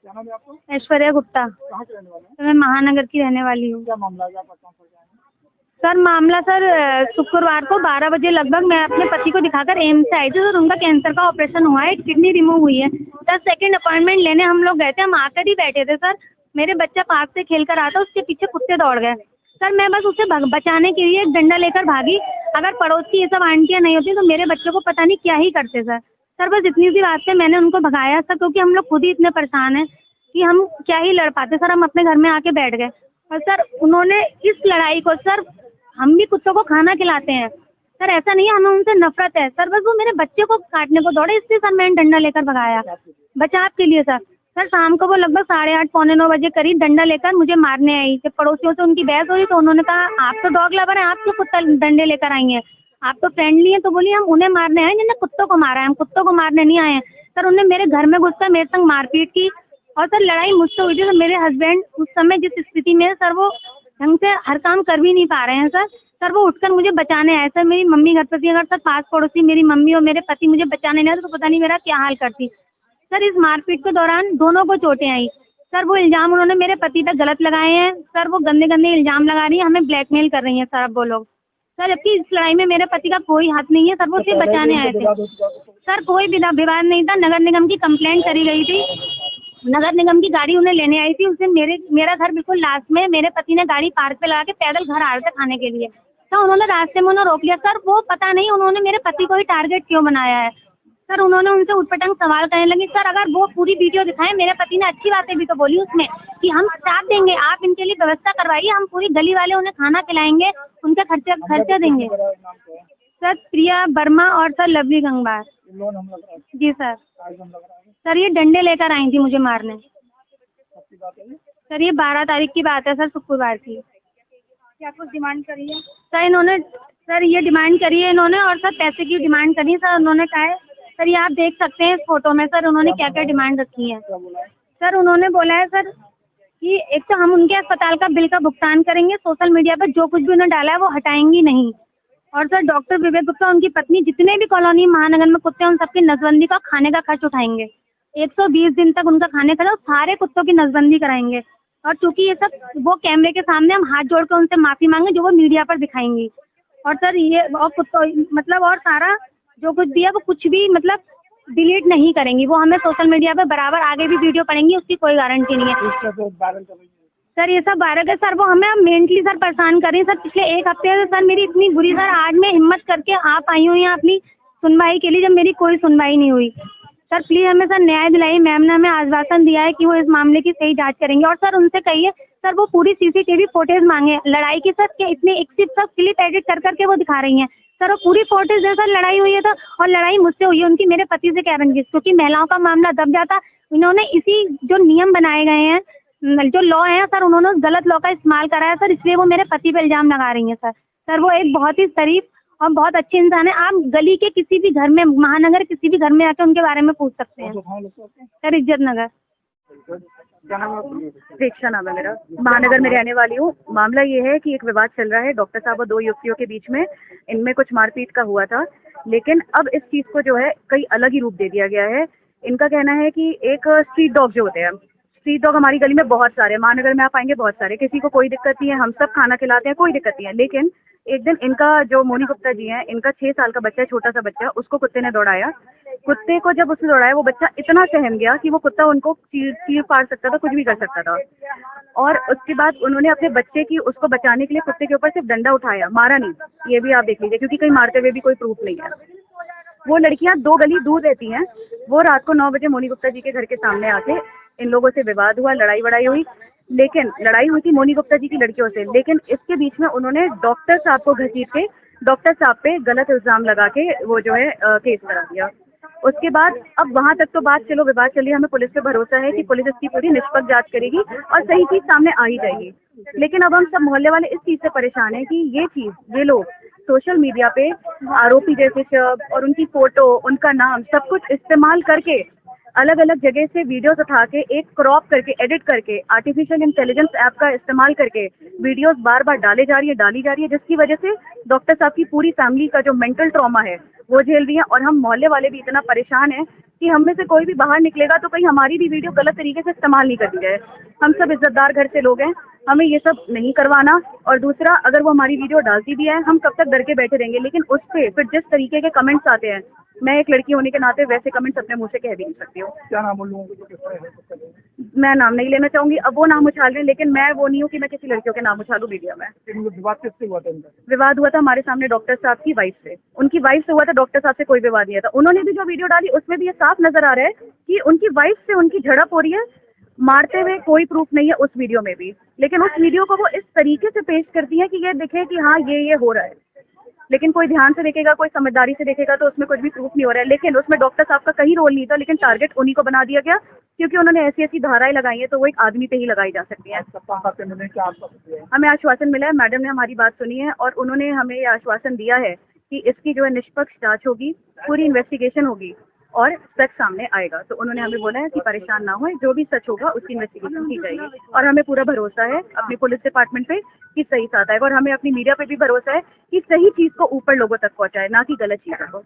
क्या नाम है आपको? ऐश्वर्या गुप्ता। कहाँ के रहने वाले हैं? मैं महानगर की रहने वाली हूँ। क्या मामला है, आप परेशान सर मामला सर शुक्रवार को 12 बजे लगभग मैं अपने पति को दिखाकर एम्स से आई थी। सर उनका कैंसर का ऑपरेशन हुआ है, किडनी रिमूव हुई है। सर सेकंड अपॉइंटमेंट लेने हम लोग गए थे, हम आकर ही बैठे थे। सर मेरे बच्चा पार्क से खेल कर आता, उसके पीछे कुत्ते दौड़ गए। सर मैं बस उसे बचाने के लिए एक डंडा लेकर भागी। अगर पड़ोस की ये सब आंटियां नहीं होती तो मेरे बच्चे को पता नहीं क्या ही करते। सर बस इतनी सी बात पे मैंने उनको भगाया सर, क्योंकि हम लोग खुद ही इतने परेशान हैं कि हम क्या ही लड़ पाते। सर हम अपने घर में आके बैठ गए और सर उन्होंने इस लड़ाई को, सर हम भी कुत्तों को खाना खिलाते हैं सर, ऐसा नहीं है हमें उनसे नफरत है सर, बस वो मेरे बच्चे को काटने को दौड़े, इसलिए सर मैंने डंडा लेकर भगाया बचाव के लिए। सर शाम को वो लगभग 8:30 पौने 9 बजे करीब डंडा लेकर मुझे मारने आई। जब पड़ोसियों से उनकी बहस हुई तो उन्होंने कहा आप तो डॉग लवर है, आप क्यों कुत्ता डंडे लेकर आई हैं, आप तो फ्रेंडली है। तो बोली हम उन्हें मारने आए जिन्हें कुत्तों को मारा है, हम कुत्तों को मारने नहीं आए हैं। सर उन्हें मेरे घर में घुसकर मेरे संग मारपीट की और सर लड़ाई मुझसे हुई थी। तो मेरे हस्बैंड उस समय जिस स्थिति में सर वो ढंग से हर काम कर भी नहीं पा रहे हैं सर वो उठकर मुझे बचाने आए। सर मेरी मम्मी घर पर थी, अगर सर पास पड़ोसी मेरी मम्मी और मेरे पति मुझे बचाने नहीं आए तो पता नहीं मेरा क्या हाल करती। सर इस मारपीट के दौरान दोनों को चोटें आई। सर वो इल्जाम उन्होंने मेरे पति पे गलत लगाए हैं। सर वो गंदे गंदे इल्जाम लगा रही है, हमें ब्लैकमेल कर रही है सर अब वो लोग। सर जबकि इस लड़ाई में मेरे पति का कोई हाथ नहीं है, सर वो उसे बचाने आए थे। सर कोई विवाद नहीं था, नगर निगम की कंप्लेंट करी गई थी, नगर निगम की गाड़ी उन्हें लेने आई थी। उसे मेरा घर बिल्कुल लास्ट में, मेरे पति ने गाड़ी पार्क पे लगा के पैदल घर आ रहे थे खाने के लिए। तो उन्होंने रास्ते में उन्हें रोक लिया। सर वो पता नहीं उन्होंने मेरे पति को ही टारगेट क्यों बनाया है। सर उन्होंने उनसे उटपटांग सवाल करने लगी। सर अगर वो पूरी वीडियो दिखाएं, मेरे पति ने अच्छी बातें भी तो बोली उसमें कि हम साथ देंगे, आप इनके लिए व्यवस्था करवाइए, हम पूरी गली वाले उन्हें खाना खिलाएंगे, उनका खर्चा देंगे। सर प्रिया वर्मा और सर लवली गंगवार। जी सर ये डंडे लेकर आई थी मुझे मारने। सर ये 12 तारीख की बात है सर, शुक्रवार की। क्या कुछ डिमांड करी है सर इन्होंने? सर ये डिमांड करी है इन्होंने और सर पैसे की डिमांड करी है सर। उन्होंने कहा है सर, ये आप देख सकते हैं इस फोटो में सर उन्होंने क्या क्या डिमांड रखी है। सर उन्होंने बोला है सर कि एक तो हम उनके अस्पताल का बिल का भुगतान करेंगे, सोशल मीडिया पर जो कुछ भी उन्होंने डाला है वो हटाएंगी नहीं। और सर डॉक्टर विवेक गुप्ता उनकी पत्नी जितने भी कॉलोनी महानगर में कुत्ते हैं उन सबकी नसबंदी का खाने का खर्च उठाएंगे। 120 दिन तक उनका खाने का सारे कुत्तों की नसबंदी कराएंगे। और चूंकि ये सब वो कैमरे के सामने हम हाथ जोड़ कर उनसे माफी मांगे जो वो मीडिया पर दिखाएंगी। और सर ये और कुत्तों मतलब और सारा जो कुछ भी है वो कुछ भी मतलब डिलीट नहीं करेंगी, वो हमें सोशल मीडिया पे बराबर आगे भी वीडियो पड़ेंगी, उसकी कोई गारंटी नहीं है। सर ये सब वायरल है सर, वो हमें मेंटली सर परेशान कर रही है सर। पिछले एक हफ्ते से सर मेरी इतनी बुरी, सर आज मैं हिम्मत करके आप आई हूँ यहाँ अपनी सुनवाई के लिए, जब मेरी कोई सुनवाई नहीं हुई। सर प्लीज हमें सर न्याय दिलाइए। मैम ने हमें आश्वासन दिया है कि वो इस मामले की सही जांच करेंगे। और सर उनसे कहिए सर वो पूरी सीसीटीवी फुटेज मांगे लड़ाई की सर, के इतने एक सब क्लिप एडिट कर करके वो दिखा रही हैं सर, वो पूरी फुटेज है सर। लड़ाई हुई है तो, और लड़ाई मुझसे हुई है, उनकी मेरे पति से कह रही है, क्योंकि महिलाओं का मामला दब जाता। इन्होंने इसी जो नियम बनाए गए हैं, जो लॉ है सर, उन्होंने गलत लॉ का इस्तेमाल करा है सर, इसलिए वो मेरे पति पे इल्जाम लगा रही है सर वो एक बहुत ही शरीफ और बहुत अच्छे इंसान है। आप गली के किसी भी घर में, महानगर किसी भी घर में आके उनके बारे में पूछ सकते हैं। सर इज्जत नगर। क्या नाम है? प्रेक्षा नाम है मेरा, महानगर में रहने वाली हूँ। मामला ये है कि एक विवाद चल रहा है डॉक्टर साहब और दो युवतियों के बीच में। इनमें कुछ मारपीट का हुआ था, लेकिन अब इस चीज को जो है कई अलग ही रूप दे दिया गया है। इनका कहना है कि एक स्ट्रीट डॉग जो होते हैं, स्ट्रीट डॉग हमारी गली में बहुत सारे, महानगर में आप आएंगे बहुत सारे, किसी को कोई दिक्कत नहीं है, हम सब खाना खिलाते हैं, कोई दिक्कत नहीं है। लेकिन एक दिन इनका जो मोनी गुप्ता जी हैं, इनका 6 साल का बच्चा है, छोटा सा बच्चा, उसको कुत्ते ने दौड़ाया। कुत्ते को जब उसने दौड़ाया वो बच्चा इतना सहम गया कि वो कुत्ता उनको चीर फाड़ सकता था, कुछ भी कर सकता था। और उसके बाद उन्होंने अपने बच्चे की, उसको बचाने के लिए कुत्ते के ऊपर सिर्फ डंडा उठाया, मारा नहीं। ये भी आप देख लीजिए, क्योंकि कहीं मारते हुए भी कोई प्रूफ नहीं है। वो लड़कियां 2 गली दूर रहती हैं, वो रात को 9 बजे मोनी गुप्ता जी के घर के सामने आके इन लोगों से विवाद हुआ, लड़ाई वड़ाई हुई। लेकिन लड़ाई हुई थी मोनी गुप्ता जी की लड़कियों से, लेकिन इसके बीच में उन्होंने डॉक्टर साहब को घसीट के डॉक्टर साहब पे गलत इल्जाम लगा के वो जो है केस करा दिया। उसके बाद अब वहां तक तो बात चलो विवाद चली, हमें पुलिस पे भरोसा है कि पुलिस इसकी पूरी निष्पक्ष जांच करेगी और सही चीज सामने आ ही जाएगी। लेकिन अब हम सब मोहल्ले वाले इस चीज से परेशान हैं कि ये चीज, ये लोग सोशल मीडिया पे आरोपी जैसे शब्द और उनकी फोटो, उनका नाम, सब कुछ इस्तेमाल करके अलग अलग जगह से वीडियोस उठा के एक क्रॉप करके, एडिट करके, आर्टिफिशियल इंटेलिजेंस ऐप का इस्तेमाल करके वीडियोस बार बार डाली जा रही है, जिसकी वजह से डॉक्टर साहब की पूरी फैमिली का जो मेंटल ट्रॉमा है वो झेल रही है। और हम मोहल्ले वाले भी इतना परेशान हैं कि हम में से कोई भी बाहर निकलेगा तो कहीं हमारी भी वीडियो गलत तरीके से इस्तेमाल नहीं कर दी जाए। हम सब इज्जतदार घर से लोग हैं, हमें ये सब नहीं करवाना। और दूसरा, अगर वो हमारी वीडियो डालती भी है, हम कब तक डर के बैठे रहेंगे। लेकिन उस पे फिर जिस तरीके के कमेंट्स आते हैं, मैं एक लड़की होने के नाते वैसे कमेंट्स अपने मुंह से कह भी नहीं सकती हूँ। क्या नाम उन लोगों को जो किस तरह हरकत कर रहे हैं? मैं नाम नहीं लेना चाहूंगी, अब वो नाम उछाल रहे हैं, लेकिन मैं वो नहीं हूँ कि मैं किसी लड़कियों के नाम उछालूं मीडिया में। इनका विवाद किससे हुआ था इनका? विवाद हुआ था हमारे सामने डॉक्टर साहब की वाइफ से। उनकी वाइफ से हुआ था, डॉक्टर साहब से कोई विवाद नहीं था। उन्होंने भी जो वीडियो डाली उसमें भी ये साफ नजर आ रहा है कि उनकी वाइफ से उनकी झड़प हो रही है। मारते हुए कोई प्रूफ नहीं है उस वीडियो में भी, लेकिन उस वीडियो को वो इस तरीके से पेश करती है कि ये दिखे कि हाँ ये हो रहा है। लेकिन कोई ध्यान से देखेगा, कोई समझदारी से देखेगा तो उसमें कुछ भी प्रूफ नहीं हो रहा है। लेकिन उसमें डॉक्टर साहब का कहीं रोल नहीं था, लेकिन टारगेट उन्हीं को बना दिया गया क्योंकि उन्होंने ऐसी ऐसी धाराएं लगाई है तो वो एक आदमी पे ही लगाई जा सकती है। सप्ताह के मिलने क्या आश्वासन दिया है? हमें आश्वासन मिला है, मैडम ने हमारी बात सुनी है और उन्होंने हमें ये आश्वासन दिया है कि इसकी जो है निष्पक्ष जांच होगी, पूरी इन्वेस्टिगेशन होगी और सच सामने आएगा। तो उन्होंने हमें बोला है कि परेशान ना हो, जो भी सच होगा उसकी इन्वेस्टिगेशन की जाएगी। और हमें पूरा भरोसा है अपनी पुलिस डिपार्टमेंट पे कि सही साथ आएगा, और हमें अपनी मीडिया पे भी भरोसा है कि सही चीज को ऊपर लोगों तक पहुंचाए, ना कि गलत चीजों को।